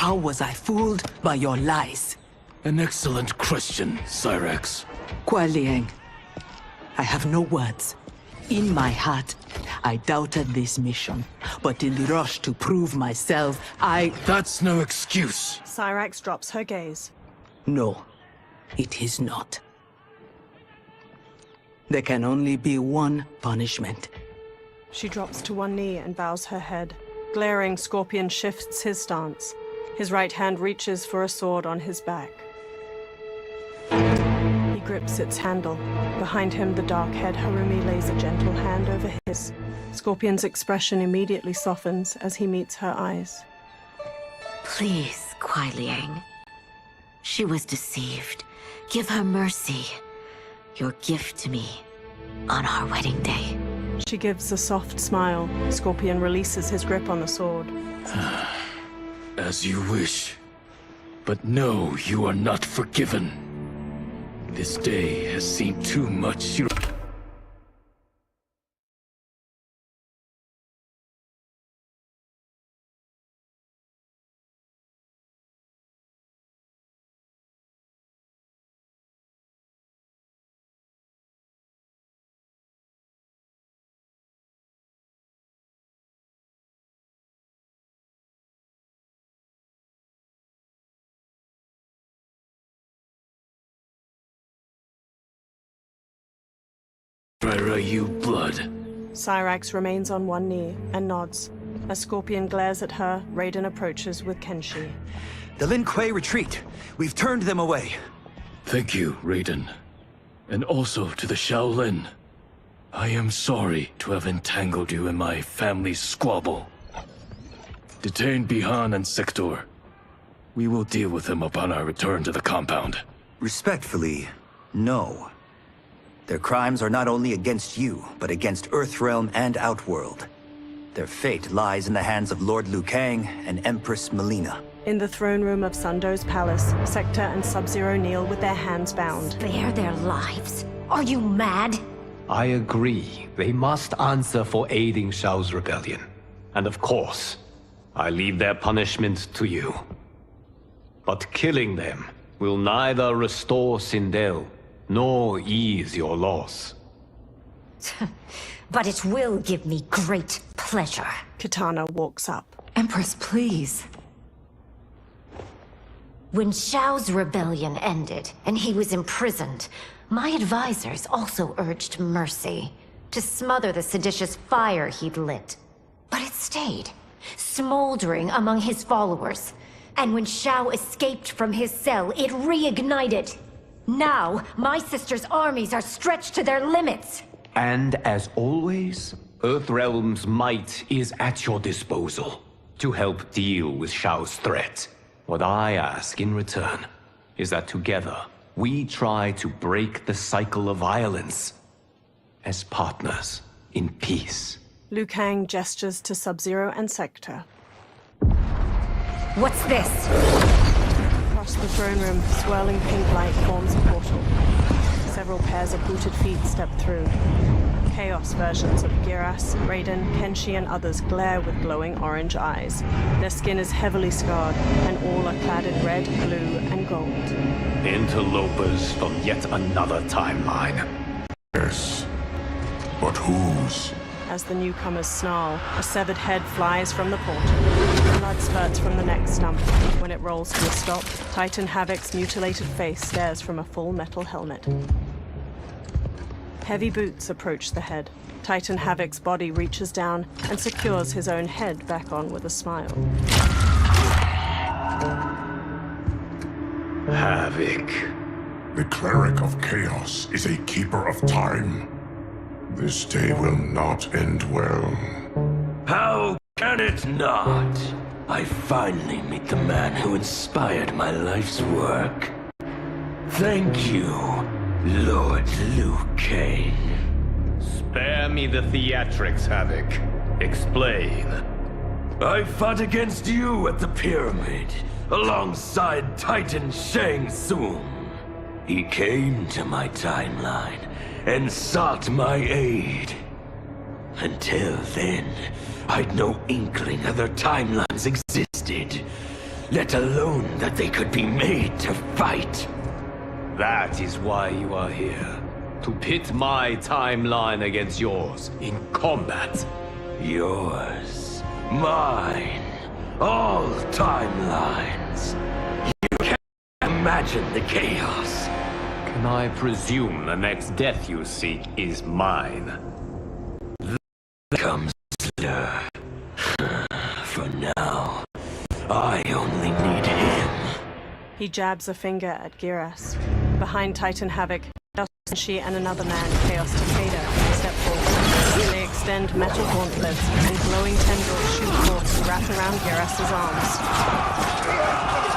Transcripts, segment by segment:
How was I fooled by your lies? An excellent question, Cyrax. Kuai Liang, I have no words. In my heart, I doubted this mission, but in the rush to prove myself, That's no excuse. Cyrax drops her gaze. No, it is not. There can only be one punishment. She drops to one knee and bows her head. Glaring, Scorpion shifts his stance. His right hand reaches for a sword on his back. He grips its handle. Behind him, the dark-haired Harumi lays a gentle hand over his. Scorpion's expression immediately softens as he meets her eyes. Please, Kuai Liang. She was deceived. Give her mercy. Your gift to me on our wedding day. She gives a soft smile. Scorpion releases his grip on the sword. As you wish. But no, you are not forgiven. This day has seen too much. You blood. Cyrax remains on one knee and nods. As Scorpion glares at her, Raiden approaches with Kenshi. The Lin Kuei retreat. We've turned them away. Thank you, Raiden. And also to the Shaolin. I am sorry to have entangled you in my family's squabble. Detain Bihan and Sector. We will deal with them upon our return to the compound. Respectfully, no. Their crimes are not only against you, but against Earthrealm and Outworld. Their fate lies in the hands of Lord Liu Kang and Empress Melina. In the throne room of Sundo's palace, Sector and Sub-Zero kneel with their hands bound. Spare their lives? Are you mad? I agree. They must answer for aiding Shao's rebellion. And of course, I leave their punishment to you. But killing them will neither restore Sindel nor ease your loss. But it will give me great pleasure. Kitana walks up. Empress, please. When Shao's rebellion ended and he was imprisoned, my advisors also urged mercy to smother the seditious fire he'd lit. But it stayed, smoldering among his followers. And when Shao escaped from his cell, it reignited. Now, my sister's armies are stretched to their limits. And as always, Earthrealm's might is at your disposal to help deal with Shao's threat. What I ask in return is that together, we try to break the cycle of violence as partners in peace. Liu Kang gestures to Sub-Zero and Sector. What's this? Across the throne room, swirling pink light forms a portal. Several pairs of booted feet step through. Chaos versions of Giras, Raiden, Kenshi, and others glare with glowing orange eyes. Their skin is heavily scarred, and all are clad in red, blue, and gold. Interlopers from yet another timeline. Yes, but whose? As the newcomers snarl, a severed head flies from the portal. Blood spurts from the neck stump. When it rolls to a stop, Titan Havoc's mutilated face stares from a full metal helmet. Heavy boots approach the head. Titan Havoc's body reaches down and secures his own head back on with a smile. Havoc. The cleric of chaos is a keeper of time. This day will not end well. How can it not? I finally meet the man who inspired my life's work. Thank you, Lord Liu Kang. Spare me the theatrics, Havoc. Explain. I fought against you at the pyramid, alongside Titan Shang Tsung. He came to my timeline and sought my aid. Until then, I'd no inkling other timelines existed. let alone that they could be made to fight. That is why you are here. To pit my timeline against yours in combat. Yours, mine, all timelines. You can't imagine the chaos. Can I presume the next death you seek is mine? That comes later. For now, I only need him. He jabs a finger at Giras. Behind Titan Havoc, she and another man, Chaos Takeda, step forward. They extend metal gauntlets, and glowing tendrils shoot forth to wrap around Giras's arms.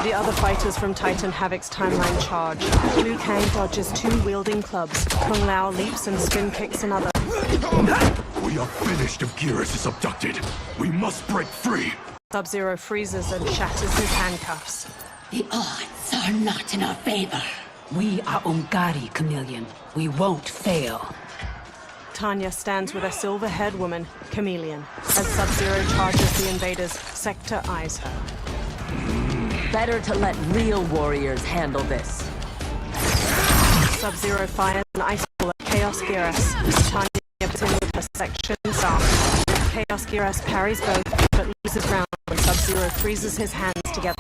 The other fighters from Titan Havoc's timeline charge. Liu Kang dodges two wielding clubs. Kung Lao leaps and spin kicks another. We are finished if Geras is abducted. We must break free. Sub-Zero freezes and shatters his handcuffs. The odds are not in our favor. We are Ungari, Chameleon. We won't fail. Tanya stands with a silver-haired woman, Chameleon. As Sub-Zero charges the invaders, Sector eyes her. Better to let real warriors handle this. Sub-Zero fires an ice ball at Chaos Giras. Tanya gives him with her section staff. Chaos Giras parries both, but loses ground when Sub-Zero freezes his hands together.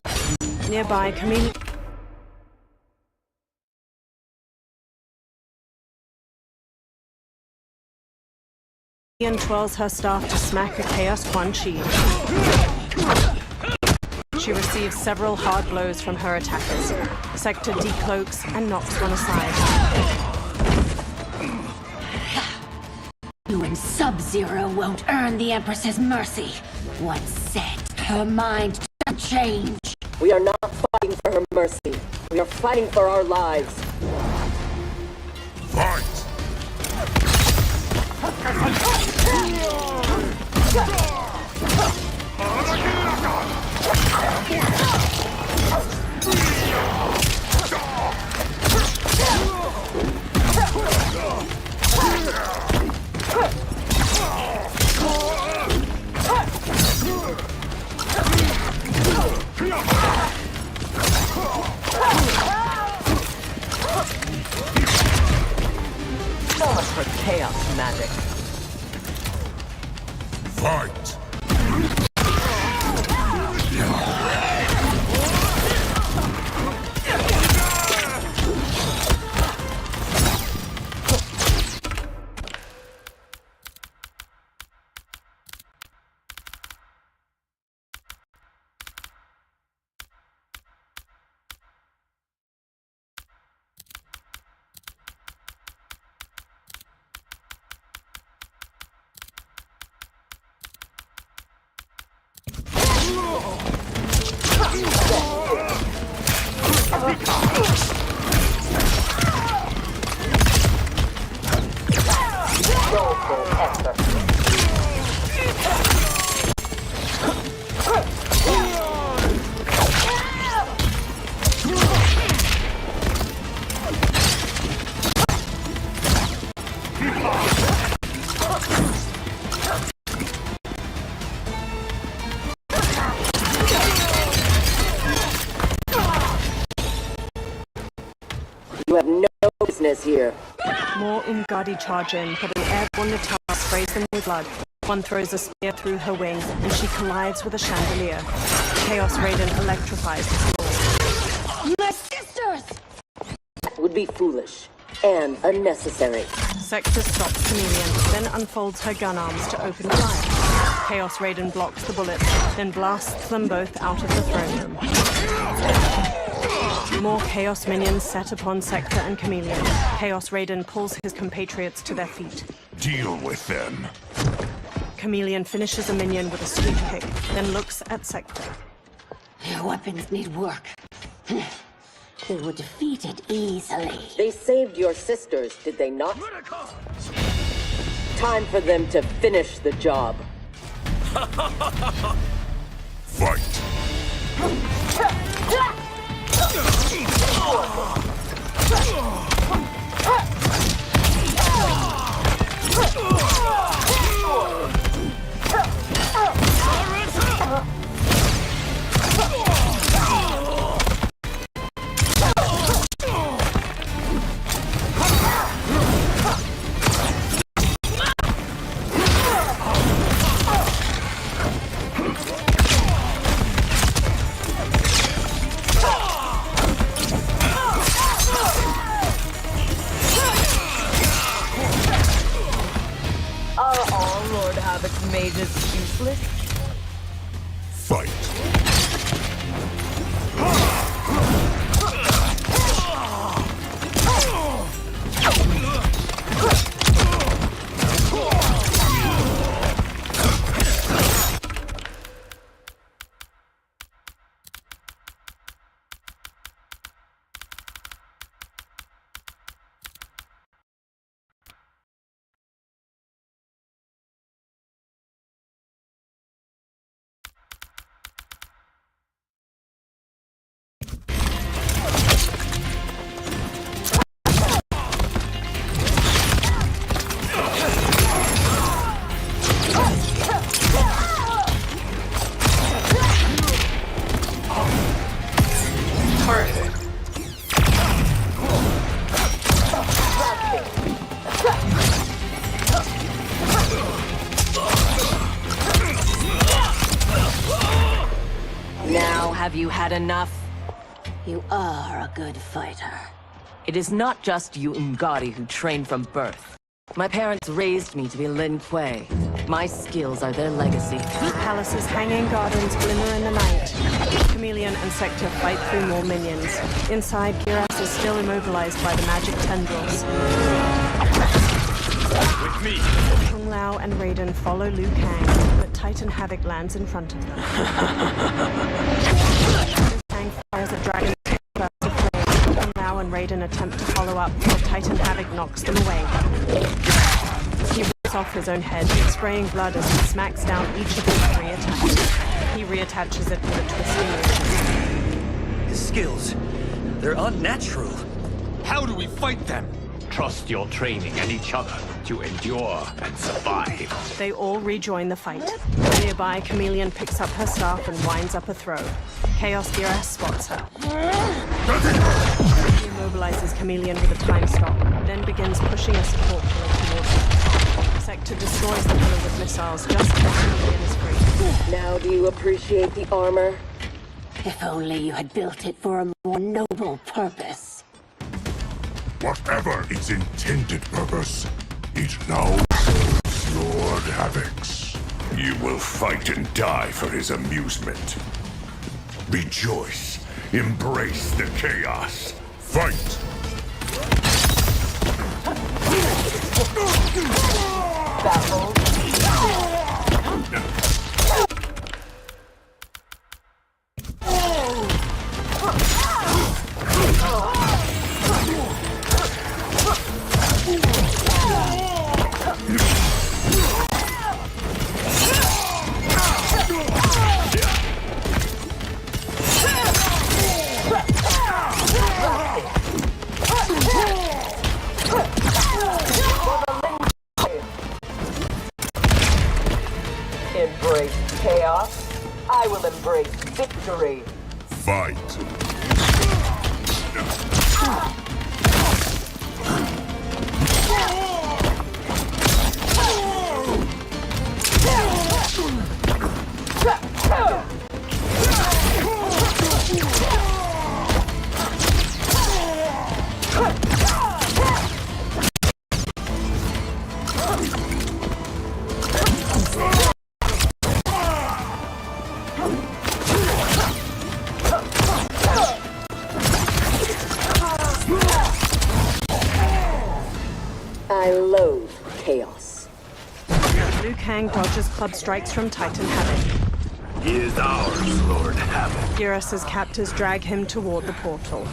Nearby, Chameleon twirls her staff to smack a Chaos Quan Chi. She receives several hard blows from her attackers. Sector decloaks and knocks one aside. You and Sub-Zero won't earn the Empress's mercy. Once set, her mind doesn't change. We are not fighting for her mercy. We are fighting for our lives. Fight! So much for chaos magic. Fight! You have no business here. More Ungadi charge in, but an airborne Natal sprays them with blood. One throws a spear through her wing, and she collides with a chandelier. Chaos Raiden electrifies the floor. My sisters! That would be foolish and unnecessary. Sector stops Chameleon, then unfolds her gun arms to open fire. Chaos Raiden blocks the bullets, then blasts them both out of the throne room. More Chaos minions set upon Sector and Chameleon. Chaos Raiden pulls his compatriots to their feet. Deal with them. Chameleon finishes a minion with a sweep kick, then looks at Sector. Your weapons need work. They were defeated easily. They saved your sisters, did they not? Time for them to finish the job. Fight! Useless. Fight. Now have you had enough? You are a good fighter. It is not just you Ungari who train from birth. My parents raised me to be Lin Kuei. My skills are their legacy. Palace's hanging gardens glimmer in the night. Chameleon and Sector fight through more minions. Inside, Giras is still immobilized by the magic tendrils. With me! Kung Lao and Raiden follow Liu Kang, but Titan Havoc lands in front of them. Liu Kang fires a dragon burst of flame. Kung Lao and Raiden attempt to follow up, but Titan Havoc knocks them away. He rips off his own head, spraying blood as he smacks down each of his 3 attacks. He reattaches it with a twisting motion. His skills, they're unnatural. How do we fight them? Trust your training and each other to endure and survive. They all rejoin the fight. Nearby, Chameleon picks up her staff and winds up a throw. Chaos Giras spots her. He immobilizes Chameleon with a time stop, then begins pushing a support pillar towards her. Sector destroys the pillar with missiles just as Chameleon is free. Now do you appreciate the armor? If only you had built it for a more noble purpose. Whatever its intended purpose, it now serves Lord Havoc's. You will fight and die for his amusement. Rejoice. Embrace the chaos. Fight! Embrace chaos. I will embrace victory. Fight! I loathe chaos. Liu Kang dodges club strikes from Titan Havoc. He is ours, Lord Havoc. Giras' captors drag him toward the portal.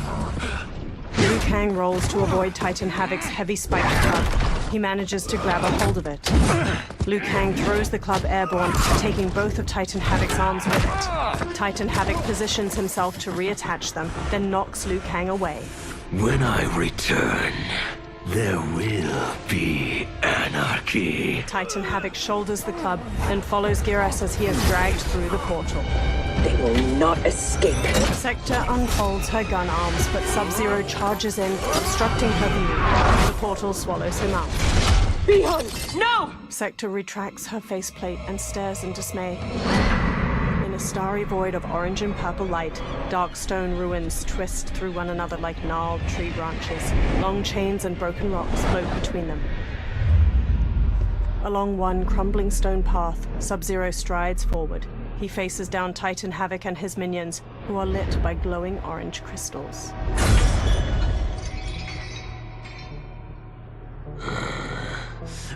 Liu Kang rolls to avoid Titan Havoc's heavy spiked club. He manages to grab a hold of it. Liu Kang throws the club airborne, taking both of Titan Havoc's arms with it. Titan Havoc positions himself to reattach them, then knocks Liu Kang away. When I return, there will be anarchy. Titan Havoc shoulders the club, then follows Giras as he is dragged through the portal. They will not escape. Sector unfolds her gun arms, but Sub-Zero charges in, obstructing her view. The portal swallows him up. Beyond! No! Sector retracts her faceplate and stares in dismay. In a starry void of orange and purple light, dark stone ruins twist through one another like gnarled tree branches. Long chains and broken rocks float between them. Along one crumbling stone path, Sub-Zero strides forward. He faces down Titan Havoc and his minions, who are lit by glowing orange crystals.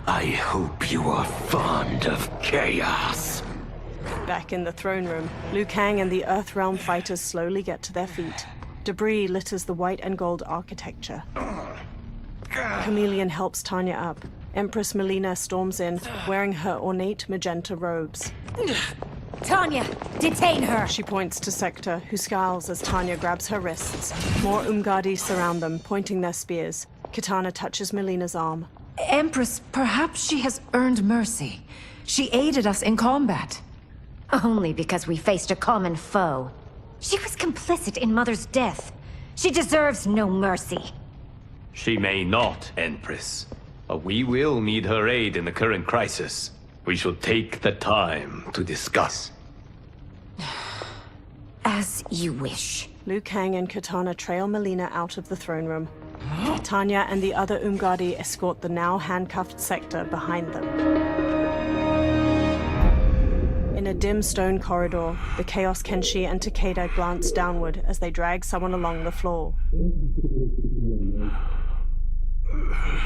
I hope you are fond of chaos. Back in the throne room, Liu Kang and the Earthrealm fighters slowly get to their feet. Debris litters the white and gold architecture. Chameleon helps Tanya up. Empress Melina storms in, wearing her ornate magenta robes. Tanya, detain her! She points to Sector, who scowls as Tanya grabs her wrists. More Umgadi surround them, pointing their spears. Kitana touches Melina's arm. Empress, perhaps she has earned mercy. She aided us in combat. Only because we faced a common foe. She was complicit in Mother's death. She deserves no mercy. She may not, Empress. But we will need her aid in the current crisis. We should take the time to discuss. As you wish. Liu Kang and Kitana trail Melina out of the throne room. Tanya and the other Umgadi escort the now handcuffed Sector behind them. In a dim stone corridor, the Chaos Kenshi and Takeda glance downward as they drag someone along the floor.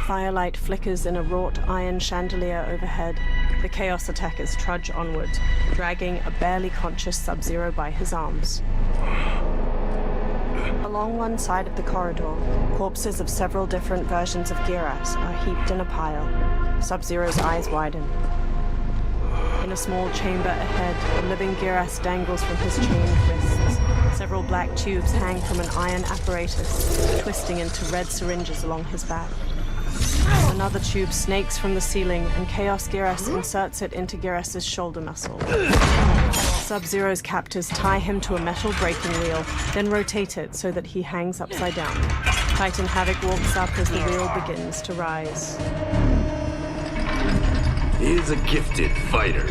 Firelight flickers in a wrought iron chandelier overhead. The Chaos attackers trudge onward, dragging a barely conscious Sub-Zero by his arms. Along one side of the corridor, corpses of several different versions of Geras are heaped in a pile. Sub-Zero's eyes widen. In a small chamber ahead, the living Geras dangles from his chained wrists. Several black tubes hang from an iron apparatus, twisting into red syringes along his back. Another tube snakes from the ceiling, and Chaos Geras inserts it into Geras's shoulder muscle. Sub-Zero's captors tie him to a metal braking wheel, then rotate it so that he hangs upside down. Titan Havoc walks up as the wheel begins to rise. He is a gifted fighter.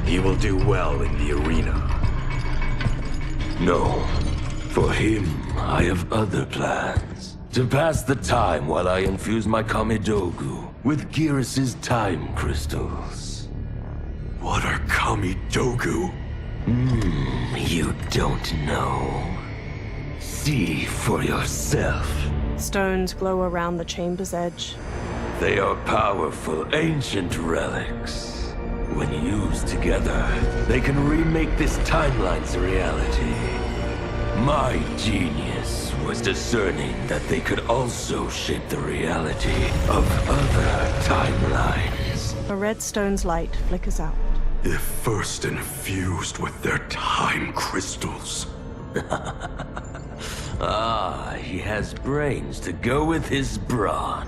He will do well in the arena. No, for him, I have other plans. To pass the time while I infuse my Kamidogu with Geras' time crystals. What are Kamidogu? You don't know. See for yourself. Stones glow around the chamber's edge. They are powerful, ancient relics. When used together, they can remake this timeline's reality. My genius was discerning that they could also shape the reality of other timelines. A red stone's light flickers out. If first infused with their time crystals. He has brains to go with his brawn.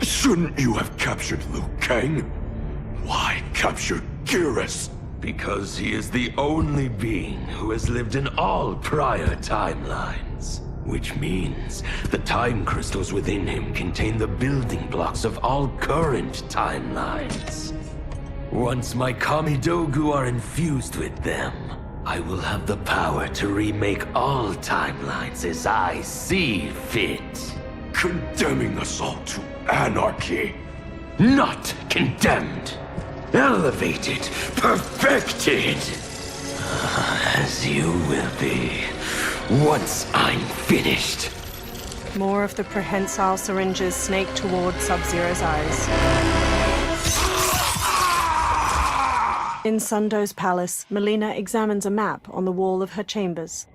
Shouldn't you have captured Liu Kang? Why capture Geras? Because he is the only being who has lived in all prior timelines. Which means the time crystals within him contain the building blocks of all current timelines. Once my Kamidogu are infused with them, I will have the power to remake all timelines as I see fit. Condemning us all to anarchy. Not condemned. Elevated, perfected. As you will be, once I'm finished. More of the prehensile syringes snake toward Sub-Zero's eyes. In Sundo's palace, Melina examines a map on the wall of her chambers.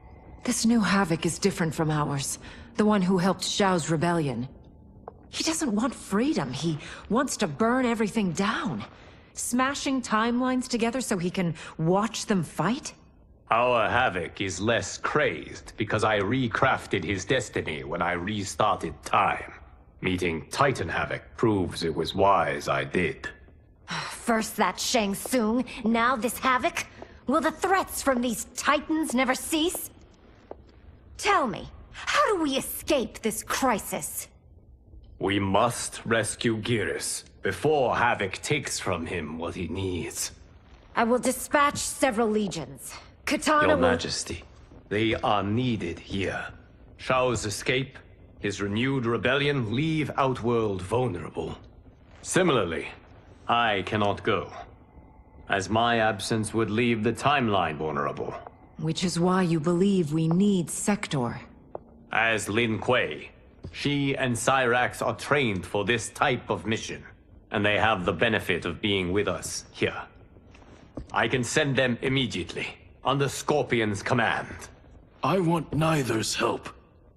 This new Havoc is different from ours. The one who helped Xiao's rebellion. He doesn't want freedom. He wants to burn everything down. Smashing timelines together so he can watch them fight? Our Havoc is less crazed because I recrafted his destiny when I restarted time. Meeting Titan Havoc proves it was wise I did. First that Shang Tsung, now this Havoc? Will the threats from these Titans never cease? Tell me, how do we escape this crisis? We must rescue Geras before Havoc takes from him what he needs. I will dispatch several legions. Kitana Your will... Majesty, they are needed here. Xiao's escape, his renewed rebellion leave Outworld vulnerable. Similarly, I cannot go, as my absence would leave the timeline vulnerable. Which is why you believe we need Sector. As Lin Kuei, she and Cyrax are trained for this type of mission, and they have the benefit of being with us here. I can send them immediately, under Scorpion's command. I want neither's help.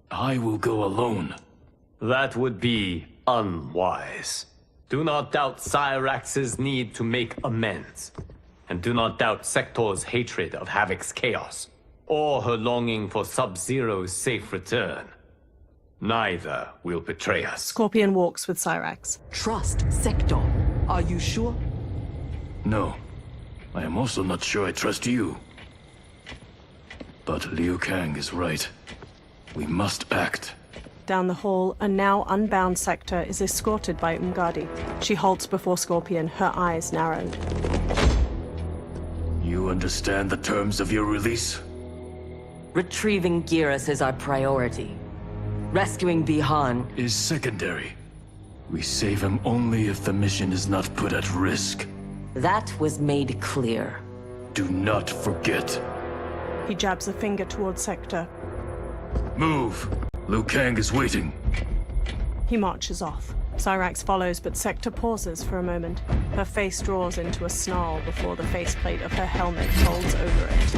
I will go alone. That would be unwise. Do not doubt Cyrax's need to make amends. And do not doubt Sector's hatred of Havoc's chaos, or her longing for Sub-Zero's safe return. Neither will betray us. Scorpion walks with Cyrax. Trust Sector. Are you sure? No. I am also not sure I trust you. But Liu Kang is right. We must act. Down the hall, a now unbound Sector is escorted by Umgadi. She halts before Scorpion, her eyes narrowed. You understand the terms of your release? Retrieving Geras is our priority. Rescuing Bihan Is secondary. We save him only if the mission is not put at risk. that was made clear. Do not forget. He jabs a finger towards Sector. Move! Liu Kang is waiting. He marches off. Cyrax follows, but Sector pauses for a moment. Her face draws into a snarl before the faceplate of her helmet folds over it.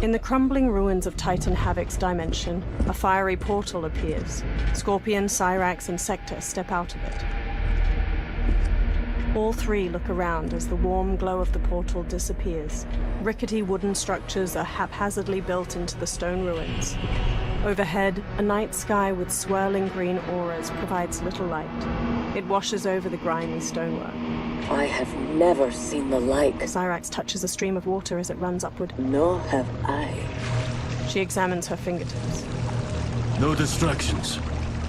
In the crumbling ruins of Titan Havoc's dimension, a fiery portal appears. Scorpion, Cyrax, and Sector step out of it. All three look around as the warm glow of the portal disappears. Rickety wooden structures are haphazardly built into the stone ruins. Overhead, a night sky with swirling green auras provides little light. It washes over the grimy stonework. I have never seen the like. Cyrax touches a stream of water as it runs upward. Nor have I. She examines her fingertips. No distractions.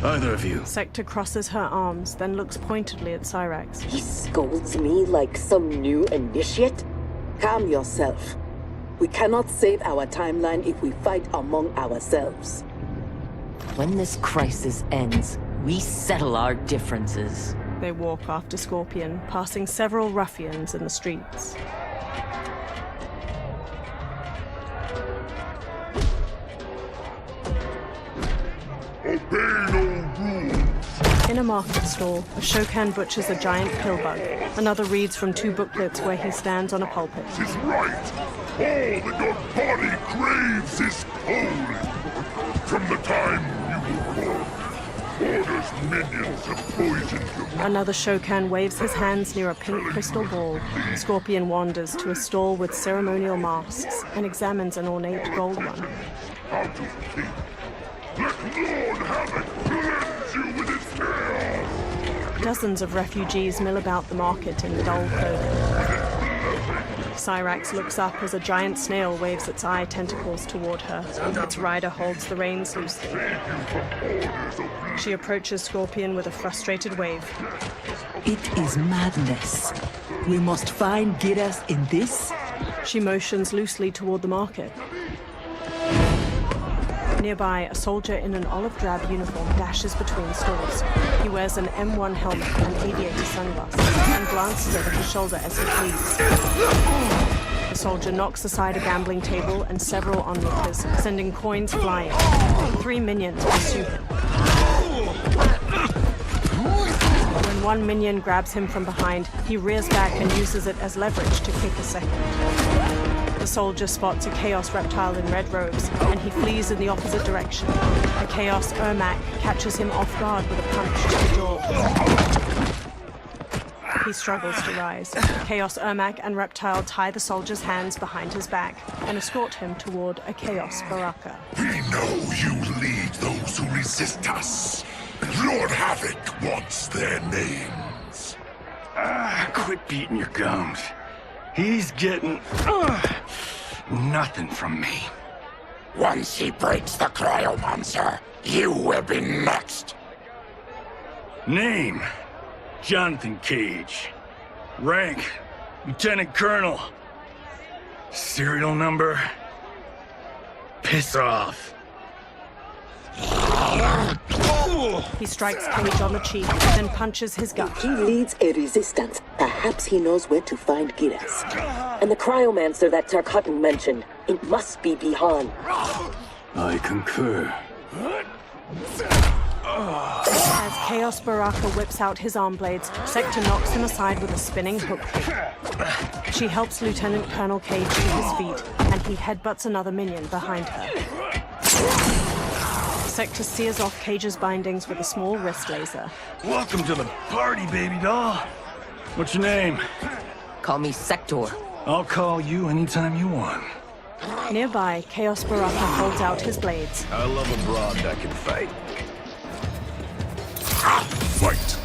Either of you. Sector crosses her arms, then looks pointedly at Cyrax. He scolds me like some new initiate? Calm yourself. We cannot save our timeline if we fight among ourselves. When this crisis ends, we settle our differences. They walk after Scorpion, passing several ruffians in the streets. Obey no rules. In a market stall, a Shokan butchers a giant pillbug. Another reads from two booklets where he stands on a pulpit. Is right. All that your body craves is holy. From the time you were born, Order's minions have poisoned your mind. Another Shokan waves his hands near a pink crystal ball. Scorpion wanders to a stall with ceremonial masks and examines an ornate gold one. How to think. Let Lord Havoc cleanse you with his chaos. Dozens of refugees mill about the market in dull clothing. Cyrax looks up as a giant snail waves its eye tentacles toward her. Its rider holds the reins loosely. She approaches Scorpion with a frustrated wave. It is madness. We must find Geras in this. She motions loosely toward the market. Nearby, a soldier in an olive drab uniform dashes between stalls. He wears an M1 helmet and aviator sunglasses and glances over his shoulder as he flees. The soldier knocks aside a gambling table and several onlookers, sending coins flying. 3 minions pursue him. When one minion grabs him from behind, he rears back and uses it as leverage to kick a second. The soldier spots a Chaos reptile in red robes, and he flees in the opposite direction. A Chaos Ermac catches him off guard with a punch to the jaw. He struggles to rise. Chaos Ermac and Reptile tie the soldier's hands behind his back and escort him toward a Chaos Baraka. We know you lead those who resist us. Lord Havoc wants their names. Quit beating your gums. He's getting nothing from me. Once he breaks the cryo monster, you will be next. Name: Jonathan Cage. Rank: Lieutenant Colonel. Serial number: Piss off. He strikes Cage on the cheek, then punches his gut. If he leads a resistance, perhaps he knows where to find Giras. And the cryomancer that Tarkatan mentioned, it must be Bihan. I concur. As Chaos Baraka whips out his arm blades, Sector knocks him aside with a spinning hook kick. She helps Lieutenant Colonel Cage to his feet, and he headbutts another minion behind her. Sector sears off Cage's bindings with a small wrist laser. Welcome to the party, baby doll. What's your name? Call me Sector. I'll call you anytime you want. Nearby, Chaos Baraka holds out his blades. I love a broad that can fight. Fight!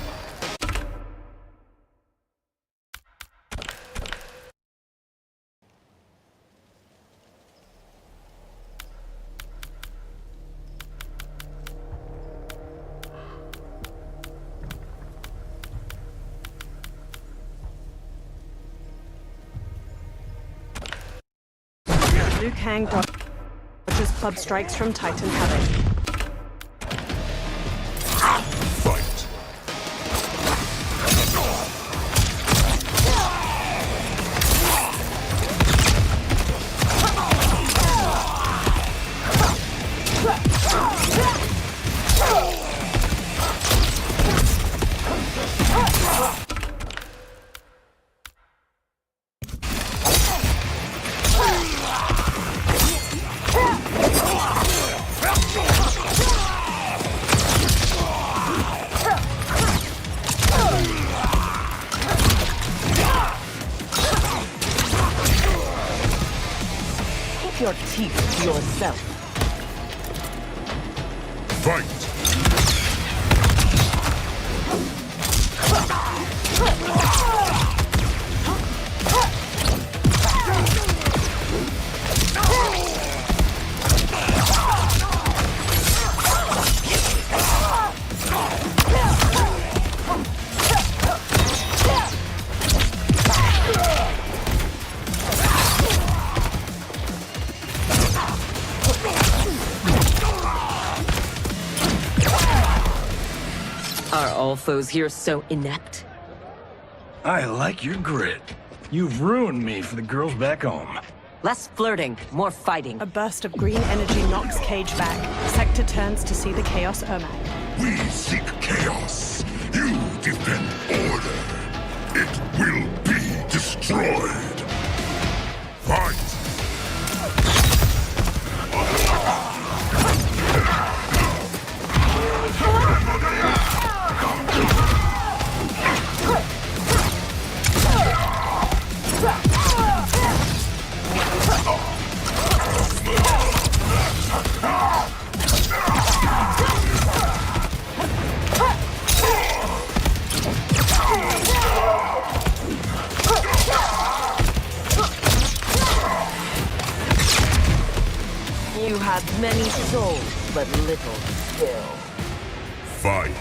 Liu Kang dodges club strikes from Titan Havoc. Your teeth to yourself. Fight! Are all foes here so inept? I like your grit. You've ruined me for the girls back home. Less flirting, more fighting. A burst of green energy knocks Cage back. Sector turns to see the Chaos Ermac. We seek chaos. You defend order. It will be destroyed. Fight! You have many souls, but little skill. Fight!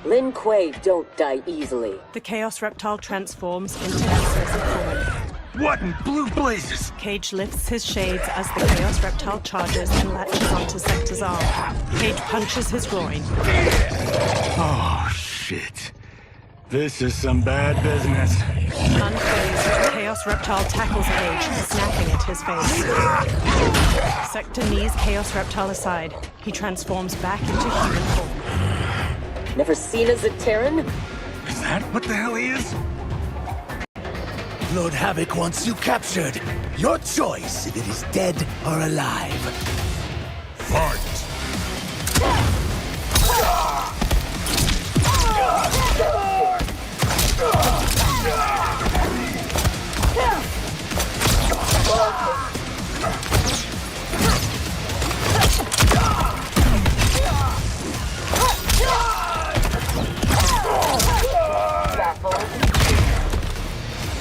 Lin Kuei don't die easily. The Chaos Reptile transforms into explosive form. What in blue blazes? Cage lifts his shades as the Chaos Reptile charges and latches onto Sector's arm. Cage punches his groin. Oh, shit. This is some bad business. Unfazed, the Chaos Reptile tackles Cage, snapping at his face. Sector knees Chaos Reptile aside. He transforms back into human form. Never seen a Zaterran? Is that what the hell he is? Lord Havoc wants you captured. Your choice if it is dead or alive. Fight!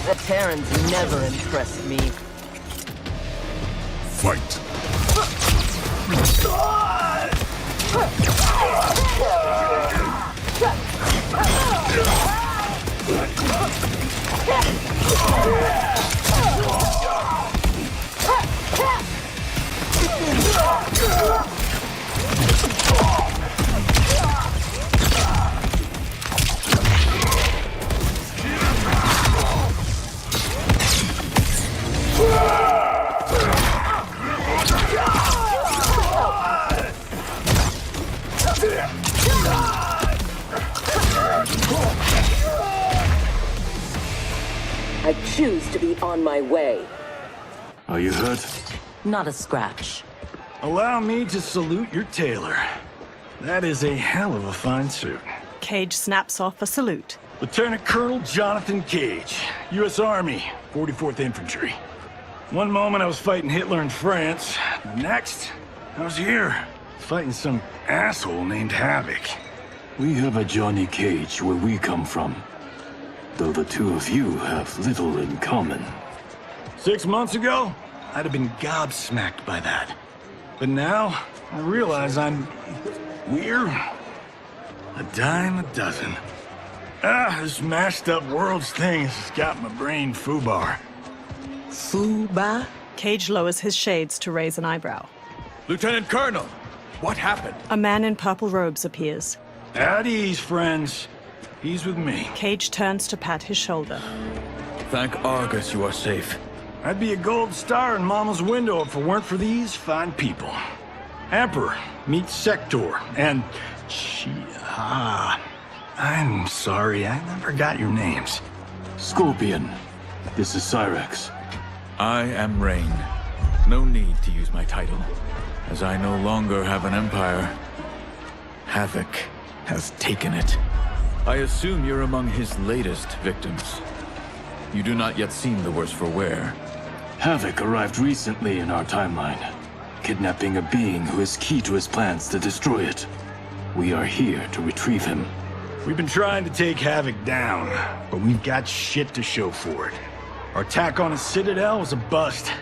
The Terrans never impressed me. Fight. I choose to be on my way. Are you hurt? Not a scratch. Allow me to salute your tailor. That is a hell of a fine suit. Cage snaps off a salute. Lieutenant Colonel Jonathan Cage, U.S. Army, 44th Infantry. One moment I was fighting Hitler in France. The next, I was here, fighting some asshole named Havoc. We have a Johnny Cage where we come from. Though the two of you have little in common. 6 months ago, I'd have been gobsmacked by that. But now, I realize I'm weird. A dime a dozen. This mashed up worlds thing has got my brain foobar. Fuba? Cage lowers his shades to raise an eyebrow. Lieutenant Colonel, what happened? A man in purple robes appears. At ease, friends. He's with me. Cage turns to pat his shoulder. Thank Argus you are safe. I'd be a gold star in Mama's window if it weren't for these fine people. Emperor meets Sector, and I'm sorry, I never got your names. Scorpion, this is Cyrex. I am Rain. No need to use my title, as I no longer have an empire. Havoc has taken it. I assume you're among his latest victims. You do not yet seem the worse for wear. Havoc arrived recently in our timeline, kidnapping a being who is key to his plans to destroy it. We are here to retrieve him. We've been trying to take Havoc down, but we've got shit to show for it. Our attack on his citadel was a bust.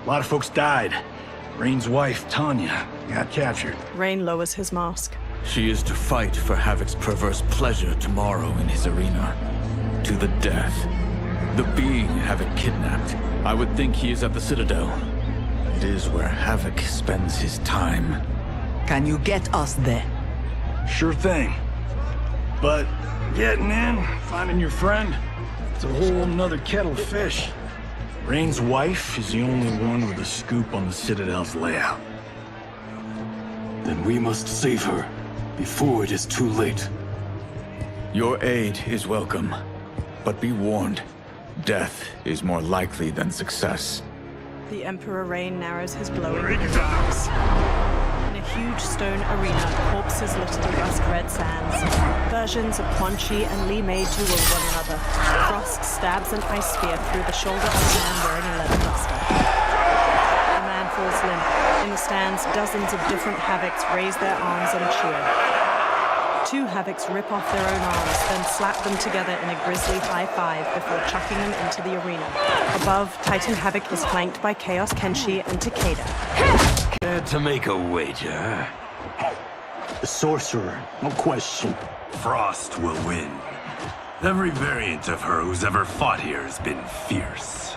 A lot of folks died. Rain's wife, Tanya, got captured. Rain lowers his mask. She is to fight for Havoc's perverse pleasure tomorrow in his arena. To the death. The being Havoc kidnapped. I would think he is at the Citadel. It is where Havoc spends his time. Can you get us there? Sure thing. But getting in, finding your friend, it's a whole nother kettle of fish. Rain's wife is the only one with a scoop on the Citadel's layout. Then we must save her before it is too late. Your aid is welcome, but be warned, death is more likely than success. The Emperor Rain narrows his glowing eyes. In a huge stone arena, corpses litter the rust-red sands. Versions of Quan Chi and Li Mei duel one another. Frost stabs an ice spear through the shoulder of a man wearing a leather duster. The man falls limp. In the stands, dozens of different Havocs raise their arms and cheer. Two Havocs rip off their own arms, then slap them together in a grisly high five before chucking them into the arena. Above, Titan Havoc is flanked by Chaos Kenshi and Takeda. Care to make a wager? The sorcerer, no question. Frost will win. Every variant of her who's ever fought here has been fierce.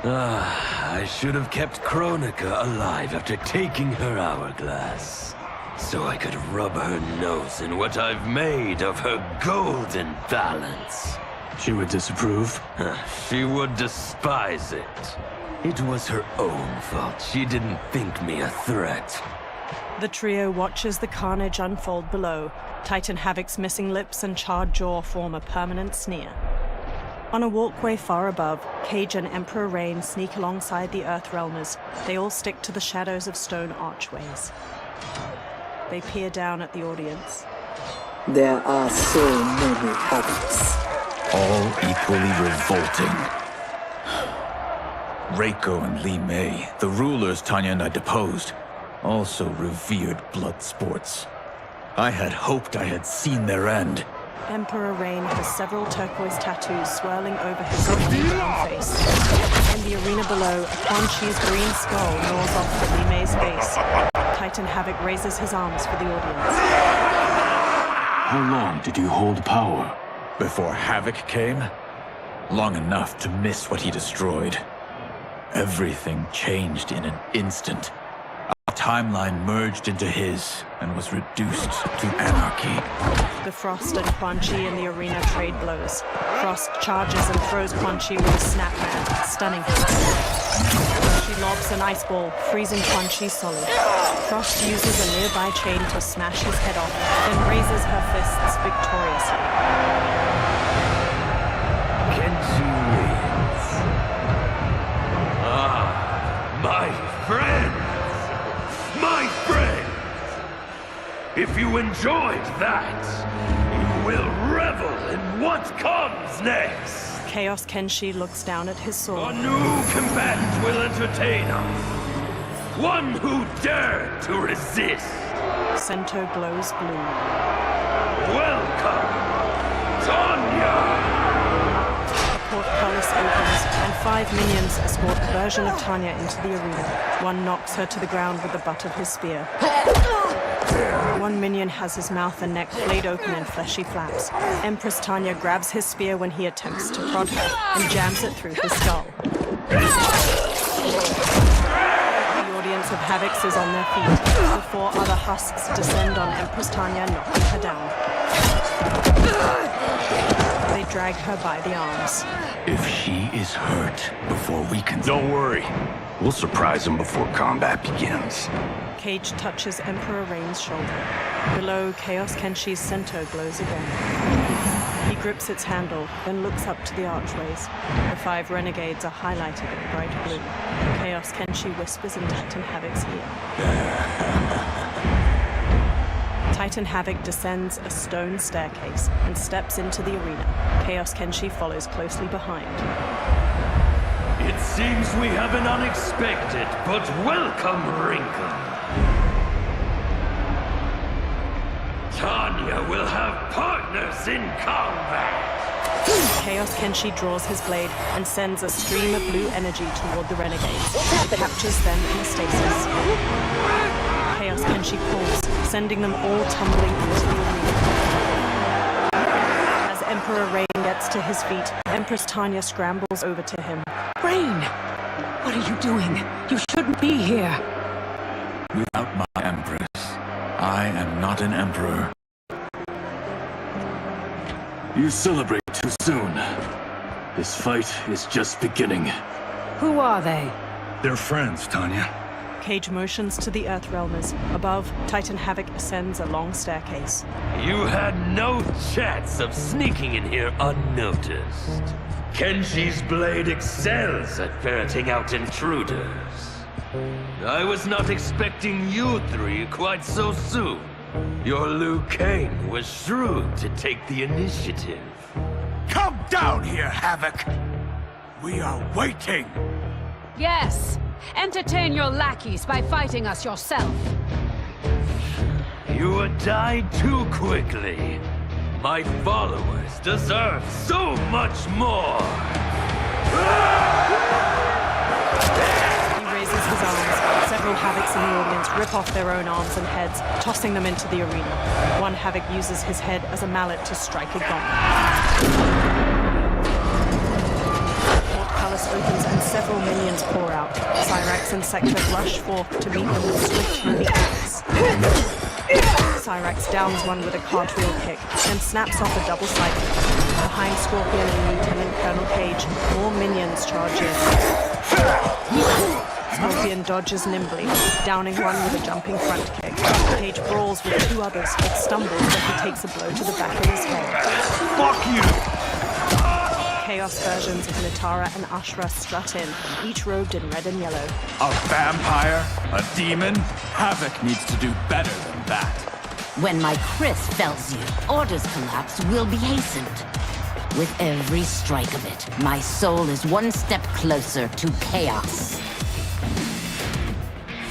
I should have kept Chronica alive after taking her hourglass, so I could rub her nose in what I've made of her golden balance. She would disapprove? She would despise it. It was her own fault. She didn't think me a threat. The trio watches the carnage unfold below. Titan Havoc's missing lips and charred jaw form a permanent sneer. On a walkway far above, Cage and Emperor Rain sneak alongside the Earthrealmers. They all stick to the shadows of stone archways. They peer down at the audience. There are so many Havocs. All equally revolting. Reiko and Li Mei, the rulers Tanya and I deposed, also revered blood sports. I had hoped I had seen their end. Emperor Rain has several turquoise tattoos swirling over his tiny brown face. In the arena below, a Quan Chi's green skull gnaws off the Lime's face. Titan Havoc raises his arms for the audience. How long did you hold power? Before Havoc came? Long enough to miss what he destroyed. Everything changed in an instant. Our timeline merged into his and was reduced to anarchy. The Frost and Quan Chi in the arena trade blows. Frost charges and throws Quan Chi with a snapman, stunning him. She lobs an ice ball, freezing Quan Chi solid. Frost uses a nearby chain to smash his head off, then raises her fists victoriously. Kenshi wins. Ah, my friends! My friends! If you enjoyed that, you will revel in what comes next! Chaos Kenshi looks down at his sword. A new combatant will entertain us. One who dared to resist. Sento glows blue. Welcome, Tanya! Portcullis opens, and 5 minions escort a version of Tanya into the arena. One knocks her to the ground with the butt of his spear. One minion has his mouth and neck flayed open in fleshy flaps. Empress Tanya grabs his spear when he attempts to prod her, and jams it through his skull. The audience of Havocs is on their feet. The 4 other husks descend on Empress Tanya, knocking her down. They drag her by the arms. If she is hurt before we can... Don't worry. We'll surprise him before combat begins. Cage touches Emperor Rain's shoulder. Below, Chaos Kenshi's center glows again. He grips its handle, then looks up to the archways. The 5 renegades are highlighted in bright blue. Chaos Kenshi whispers in Titan Havoc's ear. Titan Havoc descends a stone staircase and steps into the arena. Chaos Kenshi follows closely behind. It seems we have an unexpected but welcome wrinkle. Tanya will have partners in combat. Chaos Kenshi draws his blade and sends a stream of blue energy toward the renegades. It captures them in a stasis. Chaos Kenshi pulls, sending them all tumbling into the arena. As Emperor Rain gets to his feet, Empress Tanya scrambles over to him. Rain! What are you doing? You shouldn't be here! Without my Empress, I am not an Emperor. You celebrate too soon. This fight is just beginning. Who are they? They're friends, Tanya. Cage motions to the Earthrealmers. Above, Titan Havoc ascends a long staircase. You had no chance of sneaking in here unnoticed. Kenshi's blade excels at ferreting out intruders. I was not expecting you 3 quite so soon. Your Liu Kang was shrewd to take the initiative. Come down here, Havoc! We are waiting! Yes! Entertain your lackeys by fighting us yourself. You died too quickly. My followers deserve so much more! He raises his arms. Several Havocs in the audience rip off their own arms and heads, tossing them into the arena. One Havoc uses his head as a mallet to strike a gong. Portcullis opens and several minions pour out. Cyrax and Sector rush forth to meet them with swift heavy axe. Cyrax downs one with a cartwheel kick, then snaps off a double cycle. Behind Scorpion and Lieutenant Colonel Cage, more minions charge in. Scorpion dodges nimbly, downing one with a jumping front kick. Cage brawls with 2 others, but stumbles as he takes a blow to the back of his head. Fuck you! Chaos versions of Nitara and Ashra strut in, each robed in red and yellow. A vampire? A demon? Havoc needs to do better than that. When my Chris fells you, Order's collapse will be hastened. With every strike of it, my soul is one step closer to chaos.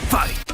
Fight!